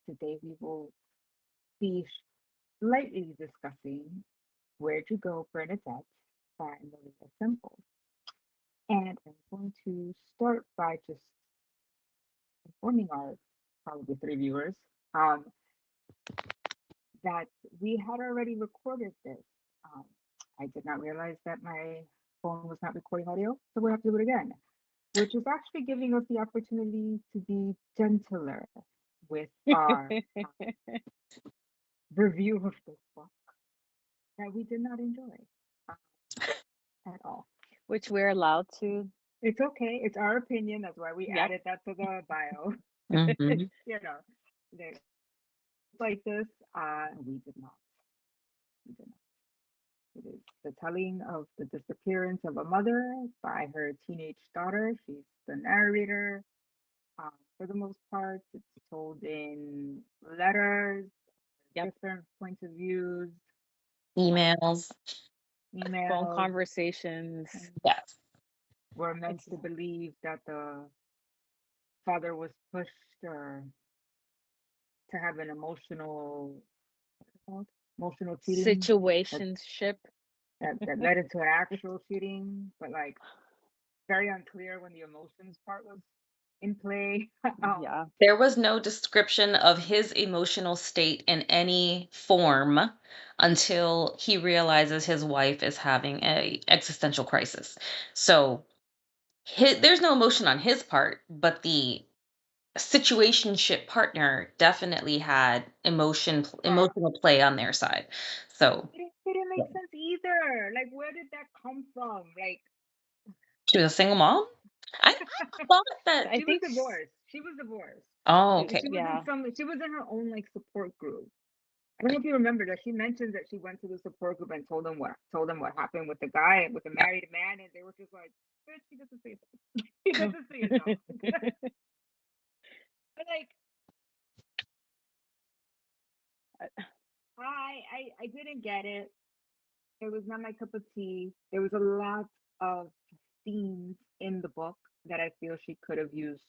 Today we will be slightly discussing Where to Go, Bernadette by Maria Semple. And I'm going to start by just informing our probably three viewers um, that we had already recorded this. Um, I did not realize that my phone was not recording audio, so we have to do it again, which is actually giving us the opportunity to be gentler with our review of this book that we did not enjoy uh, at all. Which we're allowed to. It's okay. It's our opinion. That's why we Yep. added that to the bio. Hmm. You know, they like this. We did not. We did not. It is the telling of the disappearance of a mother by her teenage daughter. She's the narrator. For the most part, it's told in letters, Yep. different points of views, Emails. Phone emails. conversations. And Yes. we're meant It's to believe that the father was pushed or to have an emotional, what's it called? Emotional cheating that, situationship. that led into an actual cheating, but like very unclear when the emotions part was in play. Yeah. There was no description of his emotional state in any form until he realizes his wife is having a existential crisis. So there's no emotion on his part, but the situationship partner definitely had uh, emotional play on their side. So it didn't make sense either. Like, where did that come from? Like, she was a single mom. I thought that. I she was think, divorced. She was divorced. Oh, okay. She was in yeah. some. She was in her own like support group. I don't know if you remember that she mentioned that she went to the support group and told them what happened with the guy with the Yeah. married man, and they were just like, "Bitch, he doesn't say so. He doesn't say it though." But like, I didn't get it. It was not my cup of tea. There was a lot of themes in the book that I feel she could have used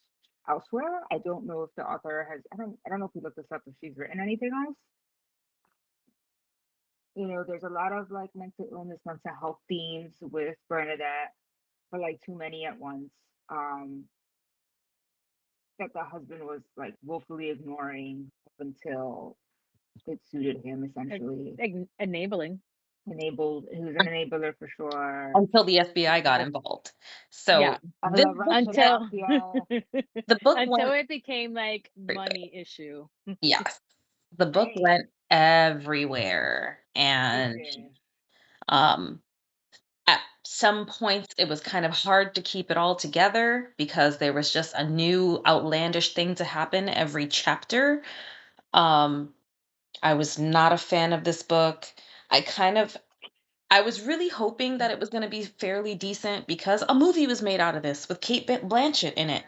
elsewhere. I don't know if the author has. I don't know if we looked this up if she's written anything else. There's a lot of like mental illness, mental health themes with Bernadette, but like too many at once. Um, that the husband was like willfully ignoring up until it suited him, essentially. Enabling. Enabled, he was an enabler for sure. Until the FBI got I, involved. Yeah. So I this love book Russian went, Until mafia. the book until went it became like everywhere. money issue. Yes, the book Right. went everywhere, It and did. um, at some points it was kind of hard to keep it all together because there was just a new outlandish thing to happen every chapter. Um, I was not a fan of this book. I kind of I was really hoping that it was going to be fairly decent because a movie was made out of this with Kate Blanchett in it.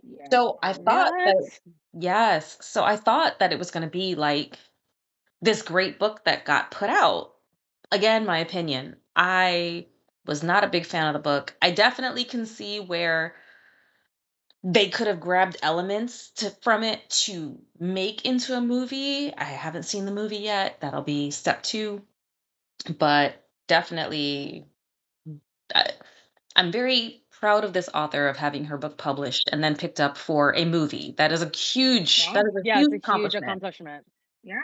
Yes, So I there is. thought What? that, yes, so I thought that it was going to be like this great book that got put out. Again, my opinion. I was not a big fan of the book. I definitely can see where they could have grabbed elements from it to make into a movie. I haven't seen the movie yet. That'll be step two, but definitely I, I'm very proud of this author of having her book published and then picked up for a movie. Yeah, That is a Yeah, it's huge a huge accomplishment. accomplishment. yeah.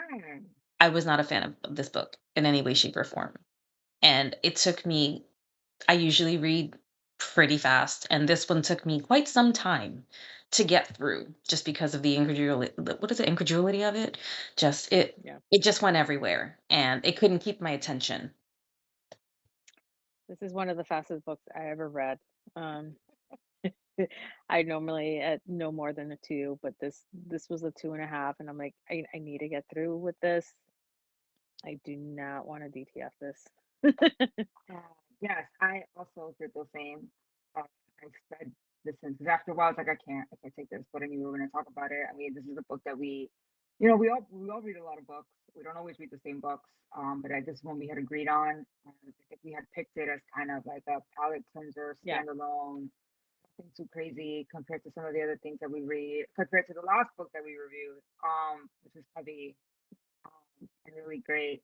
I was not a fan of this book in any way, shape, or form. And it took me, I usually read pretty fast, and this one took me quite some time to get through just because of the incredulity. What is it? Incredulity of it? Just Yeah. it just went everywhere and it couldn't keep my attention. This is one of the fastest books I ever read. Um, I normally at no more than a two, but this was a 2.5, and I'm like, I need to get through with this. I do not want to DTF this. Uh, yes, I also did the same. I said, listen, because after a while, I was like, I can't take this. But I knew we were going to talk about it. I mean, this is a book that we we all read a lot of books. We don't always read the same books. But this one we had agreed on. I think we had picked it as kind of like a palate cleanser, Yeah. standalone, nothing too crazy compared to some of the other things that we read, compared to the last book that we reviewed, which is heavy, and really great.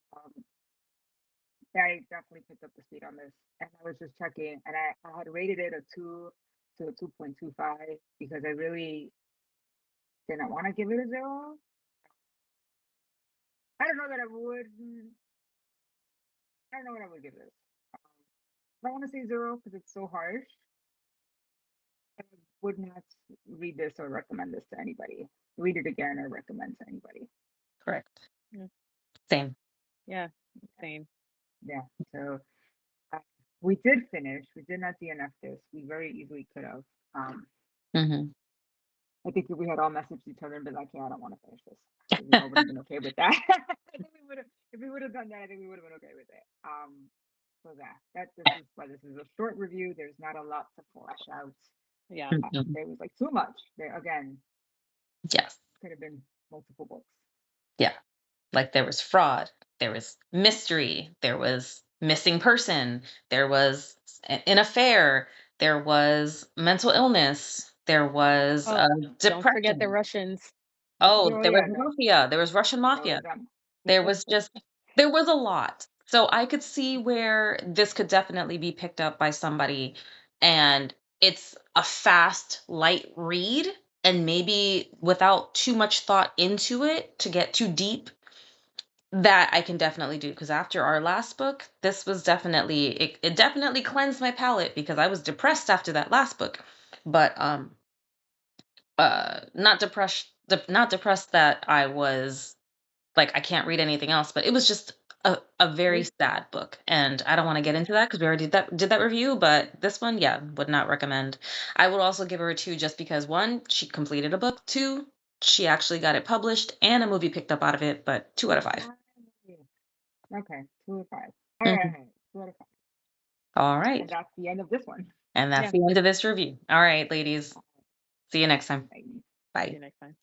I definitely picked up the speed on this, and I was just checking, and I had rated it a 2 to a 2.25 because I really didn't want to give it a 0. I don't know that I would. I don't know what I would give this. I don't want to say 0 because it's so harsh. I would not read this or recommend this to anybody. Read it again or recommend to anybody. Correct. Yeah. Same. Yeah. Same. Yeah. So uh, we did finish. We did not DNF this. We very easily could have. Mm-hmm. I think if we had all messaged each other and been like, "Yeah, I don't want to finish this," I think we all would have been okay with that. I think we would have. If we would have done that, I think we would have been okay with it. So that this is why this is a short review. There's not a lot to flesh out. Yeah. Mm-hmm. There was like too much. There again Yes. could have been multiple books. Yeah. Like there was fraud, there was mystery, there was missing person, there was an affair, there was mental illness, there was Oh, don't forget the depression. Russians. Oh, Oh there was yeah, mafia, there was Russian that was mafia. them. There was just there was a lot. So I could see where this could definitely be picked up by somebody, and it's a fast, light read, and maybe without too much thought into it to get too deep, that I can definitely do, because after our last book, this was definitely it definitely cleansed my palate because I was depressed after that last book. But not depressed that I was like I can't read anything else, but it was just a very sad book, and I don't want to get into that because we already did that review. But this one, yeah, would not recommend. I would also give her a 2 just because, one, she completed a book, 2, she actually got it published and a movie picked up out of it, but 2 out of 5. Okay, 2 out of 5. All Mhm. right, 2 out of 5. All And right. that's the end of this one. And that's Yeah. the end of this review. All right, ladies. See you next time. Bye. See Bye. you next time.